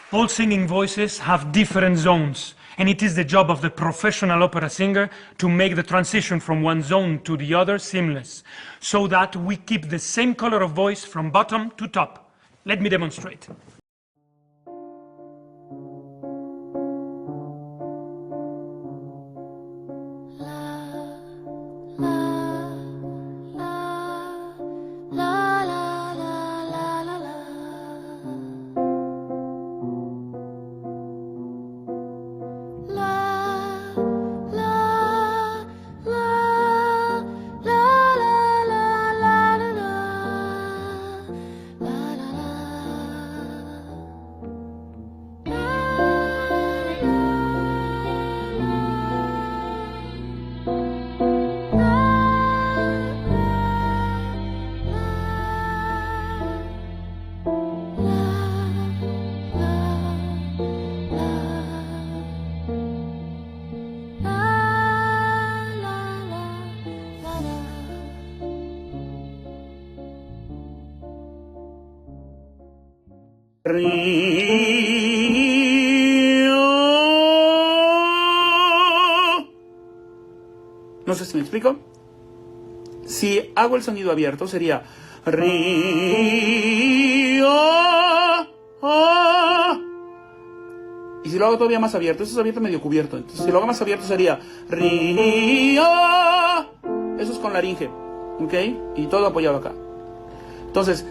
All singing voices have different zones, and it is the job of the professional opera singer to make the transition from one zone to the other seamless, so that we keep the same color of voice from bottom to top. Let me demonstrate. No sé si me explico. Si hago el sonido abierto sería río. Y si lo hago todavía más abierto, eso es abierto medio cubierto. Entonces si lo hago más abierto sería río. Eso es con laringe, ¿ok? Y todo apoyado acá. Entonces,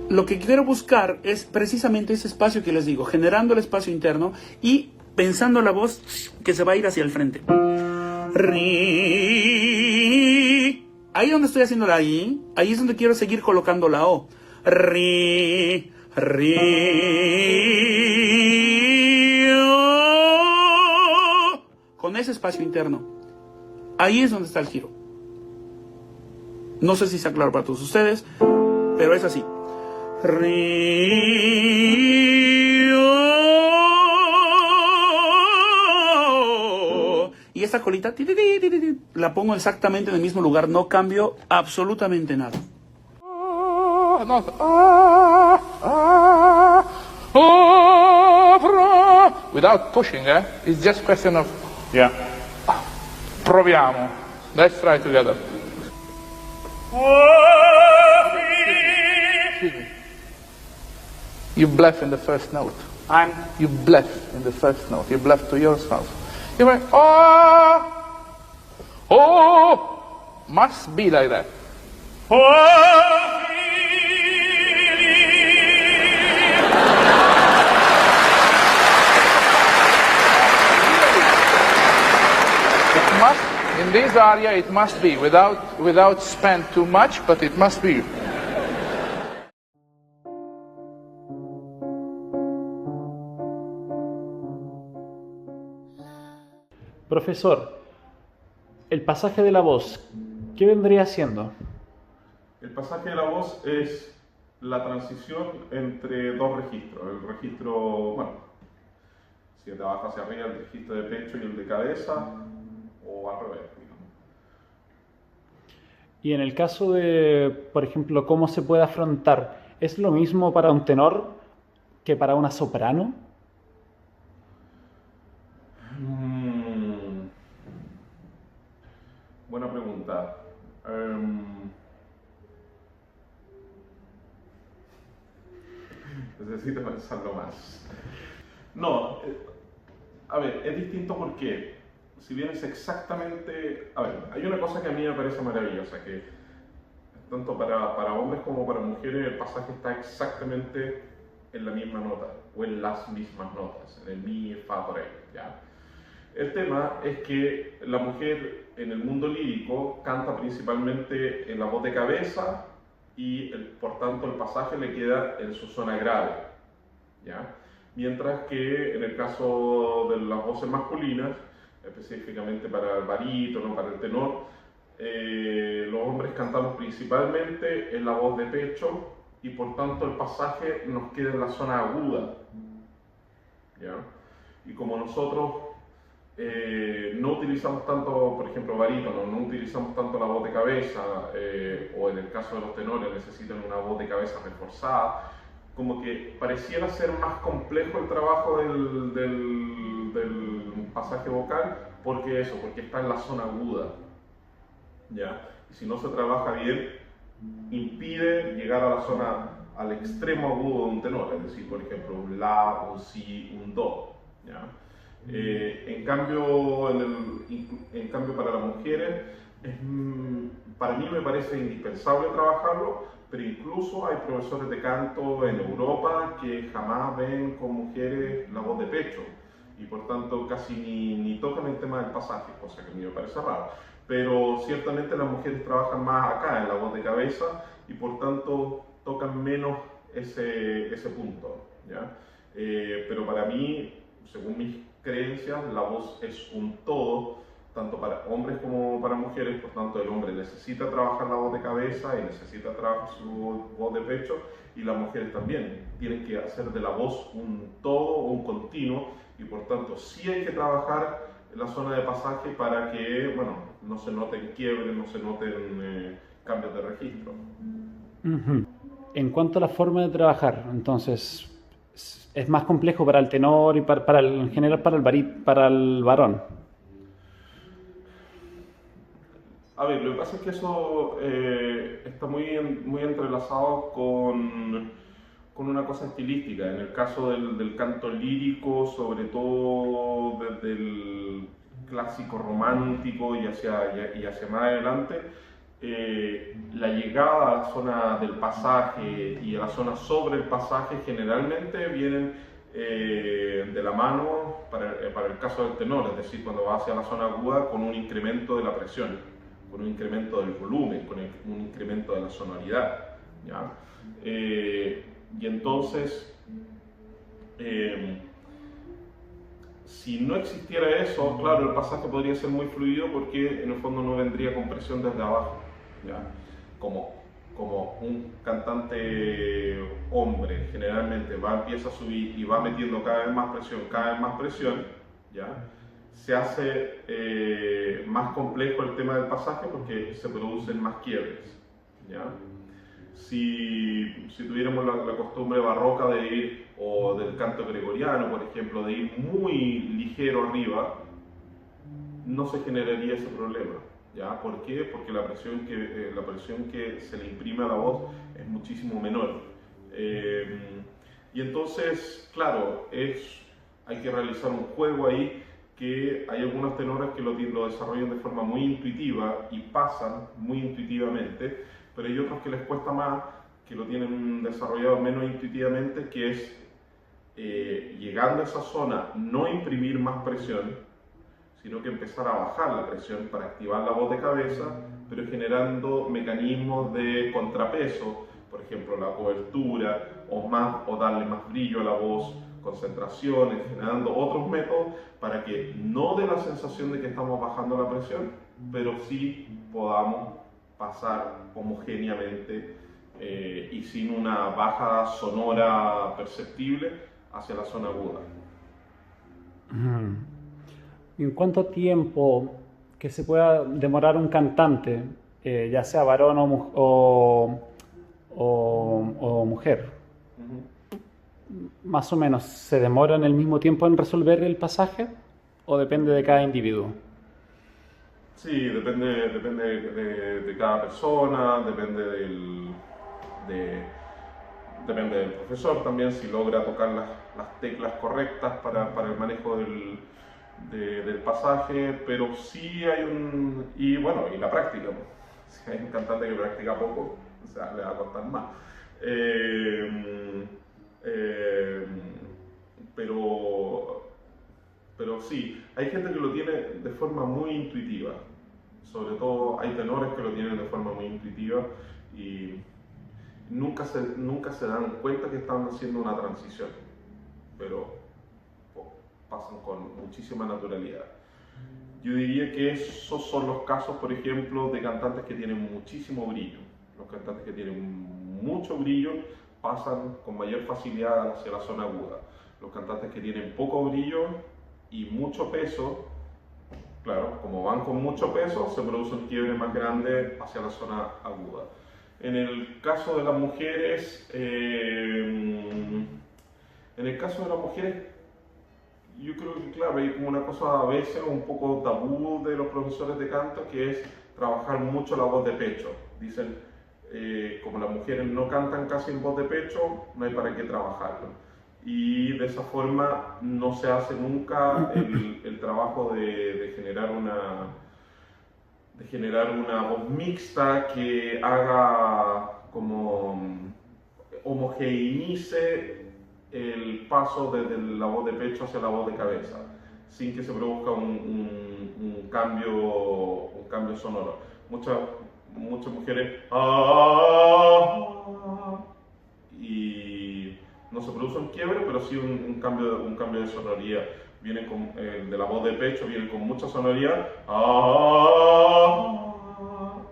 lo que quiero buscar es precisamente ese espacio que les digo, generando el espacio interno y pensando la voz que se va a ir hacia el frente. Ri. Ahí donde estoy haciendo la I, ahí es donde quiero seguir colocando la O. Ri, ri, o. Con ese espacio interno. Ahí es donde está el giro. No sé si está claro para todos ustedes, pero es así. Y esta colita la pongo exactamente en el mismo lugar, no cambio absolutamente nada. Without pushing, it's just question of proviamo. Let's try together. You bluff in the first note. You bluff in the first note. You bluff to yourself. You went, oh, must be like that. It must, in this area, it must be without spend too much, but it must be. Profesor, el pasaje de la voz, ¿qué vendría siendo? El pasaje de la voz es la transición entre dos registros. El registro, bueno, si de abajo hacia arriba, el registro de pecho y el de cabeza, o al revés, digamos. Y en el caso de, por ejemplo, cómo se puede afrontar, ¿es lo mismo para un tenor que para una soprano? Buena pregunta. Necesito pensarlo más. No, a ver, es distinto porque, si bien es exactamente... A ver, hay una cosa que a mí me parece maravillosa, que tanto para hombres como para mujeres el pasaje está exactamente en la misma nota, o en las mismas notas, en el mi, fa, por ahí, ¿ya? El tema es que la mujer en el mundo lírico canta principalmente en la voz de cabeza y por tanto el pasaje le queda en su zona grave, ¿ya? Mientras que en el caso de las voces masculinas, específicamente para el barítono, para el tenor, los hombres cantamos principalmente en la voz de pecho y por tanto el pasaje nos queda en la zona aguda, ¿ya? Y como nosotros no utilizamos tanto, por ejemplo, barítono, no utilizamos tanto la voz de cabeza, o en el caso de los tenores necesitan una voz de cabeza reforzada, como que pareciera ser más complejo el trabajo del pasaje vocal, porque está en la zona aguda, ¿ya? Y si no se trabaja bien, impide llegar a la zona, al extremo agudo de un tenor, es decir, por ejemplo, un la, un si, un do, ¿ya? En cambio, para las mujeres, para mí me parece indispensable trabajarlo, pero incluso hay profesores de canto en Europa que jamás ven con mujeres la voz de pecho y por tanto casi ni tocan el tema del pasaje, cosa que a mí me parece raro. Pero ciertamente las mujeres trabajan más acá en la voz de cabeza y por tanto tocan menos ese punto, ¿ya? Pero para mí, según mis creencias, la voz es un todo, tanto para hombres como para mujeres, por tanto el hombre necesita trabajar la voz de cabeza y necesita trabajar su voz de pecho, y las mujeres también tienen que hacer de la voz un todo, un continuo, y por tanto sí hay que trabajar en la zona de pasaje para que, bueno, no se noten quiebres, no se noten cambios de registro. Ujú. En cuanto a la forma de trabajar, entonces, ¿es más complejo para el tenor y en general para el varón? A ver, lo que pasa es que eso está muy entrelazado con una cosa estilística. En el caso del canto lírico, sobre todo desde el clásico romántico y hacia más adelante, la llegada a la zona del pasaje y a la zona sobre el pasaje generalmente vienen de la mano para el caso del tenor, es decir, cuando va hacia la zona aguda con un incremento de la presión, con un incremento del volumen, con un incremento de la sonoridad, ¿ya? Y entonces, si no existiera eso, claro, el pasaje podría ser muy fluido porque en el fondo no vendría con presión desde abajo, ¿ya? Como un cantante hombre generalmente empieza a subir y va metiendo cada vez más presión, ¿ya? Se hace más complejo el tema del pasaje porque se producen más quiebres, ¿ya? Si tuviéramos la costumbre barroca de ir, o del canto gregoriano, por ejemplo, de ir muy ligero arriba, no se generaría ese problema, ¿ya? ¿Por qué? Porque la presión que se le imprime a la voz es muchísimo menor. Y entonces, claro, hay que realizar un juego ahí, que hay algunos tenores que lo desarrollan de forma muy intuitiva y pasan muy intuitivamente, pero hay otros que les cuesta más, que lo tienen desarrollado menos intuitivamente, que es llegando a esa zona no imprimir más presión, sino que empezar a bajar la presión para activar la voz de cabeza, pero generando mecanismos de contrapeso, por ejemplo la cobertura, o darle más brillo a la voz, concentraciones, generando otros métodos para que no dé la sensación de que estamos bajando la presión, pero sí podamos pasar homogéneamente y sin una baja sonora perceptible hacia la zona aguda. ¿En cuánto tiempo que se pueda demorar un cantante, ya sea varón o mujer? Más o menos, ¿se demora en el mismo tiempo en resolver el pasaje o depende de cada individuo? Sí, depende de cada persona, depende del profesor también, si logra tocar las teclas correctas para el manejo del pasaje, pero sí y la práctica, pues. Si hay un cantante que practica poco, o sea, le va a costar más. Pero sí, hay gente que lo tiene de forma muy intuitiva, sobre todo hay tenores que lo tienen de forma muy intuitiva y nunca se dan cuenta que están haciendo una transición, pero pasan con muchísima naturalidad. Yo diría que esos son los casos, por ejemplo, de cantantes que tienen muchísimo brillo. Los cantantes que tienen mucho brillo pasan con mayor facilidad hacia la zona aguda. Los cantantes que tienen poco brillo y mucho peso, claro, como van con mucho peso, se produce un quiebre más grande hacia la zona aguda. En el caso de las mujeres, yo creo que, claro, hay como una cosa a veces un poco tabú de los profesores de canto, que es trabajar mucho la voz de pecho. Dicen, como las mujeres no cantan casi en voz de pecho, no hay para qué trabajarlo. Y de esa forma no se hace nunca el trabajo de generar una voz mixta que haga como homogeneice el paso desde la voz de pecho hacia la voz de cabeza, sin que se produzca un cambio sonoro. Muchas mujeres y no se produce un quiebre, pero sí un cambio de sonoridad. Vienen de la voz de pecho, vienen con mucha sonoridad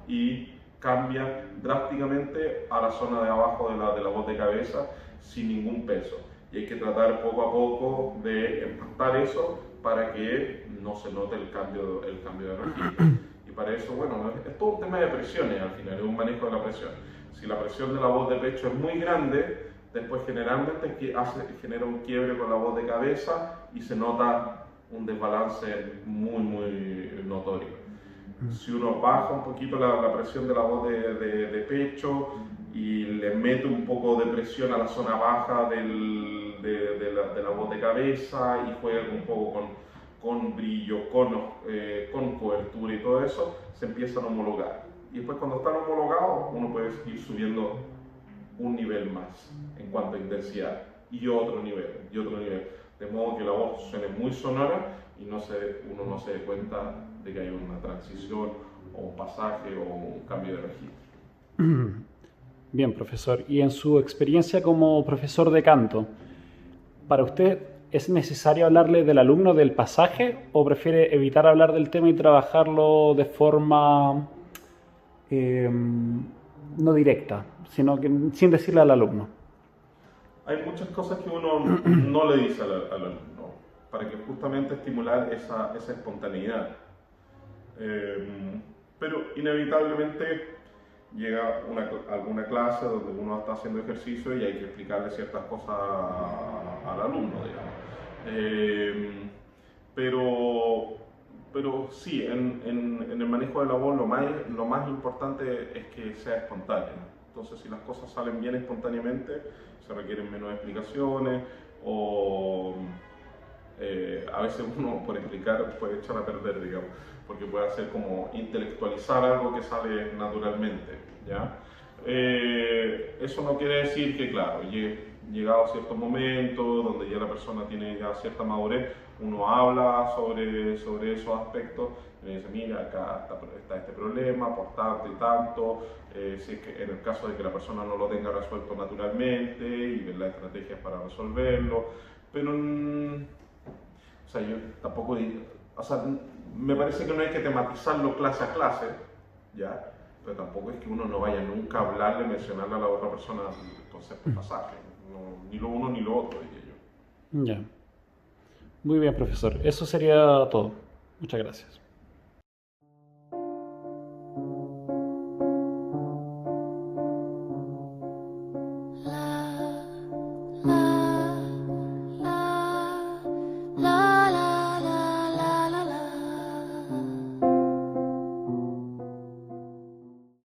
y cambian drásticamente a la zona de abajo de la voz de cabeza sin ningún peso. Y hay que tratar poco a poco de empastar eso para que no se note el cambio de registro. Y para eso, bueno, es todo un tema de presiones al final, es un manejo de la presión. Si la presión de la voz de pecho es muy grande, después generalmente genera un quiebre con la voz de cabeza y se nota un desbalance muy notorio. Si uno baja un poquito la presión de la voz de pecho y le mete un poco de presión a la zona baja de la voz de cabeza y juega un poco con brillo, con cobertura y todo eso, se empiezan a homologar. Y después cuando están homologados, uno puede ir subiendo un nivel más en cuanto a intensidad y otro nivel. De modo que la voz suene muy sonora y uno no se dé cuenta de que hay una transición o un pasaje o un cambio de registro. Bien, profesor. Y en su experiencia como profesor de canto, ¿para usted es necesario hablarle del alumno del pasaje o prefiere evitar hablar del tema y trabajarlo de forma no directa, sino que sin decirle al alumno? Hay muchas cosas que uno no le dice al alumno para que justamente estimular esa espontaneidad. Pero inevitablemente llega alguna clase donde uno está haciendo ejercicio y hay que explicarle ciertas cosas al alumno, digamos. Pero sí, en el manejo de la voz lo más importante es que sea espontáneo. Entonces, si las cosas salen bien espontáneamente, se requieren menos explicaciones o a veces uno por explicar puede echar a perder, digamos, porque puede hacer como intelectualizar algo que sale naturalmente, ¿ya? Eso no quiere decir que, claro, llegado a ciertos momentos donde ya la persona tiene ya cierta madurez, uno habla sobre esos aspectos y le dice, mira, acá está este problema, por tanto y tanto, si es que en el caso de que la persona no lo tenga resuelto naturalmente y ver las estrategias para resolverlo, pero o sea, yo tampoco, o sea, me parece que no hay que tematizarlo clase a clase, ¿ya? Pero tampoco es que uno no vaya nunca a hablarle, mencionarle a la otra persona el concepto de pasaje, no, ni lo uno ni lo otro, diría yo. Ya. Muy bien, profesor. Eso sería todo. Muchas gracias.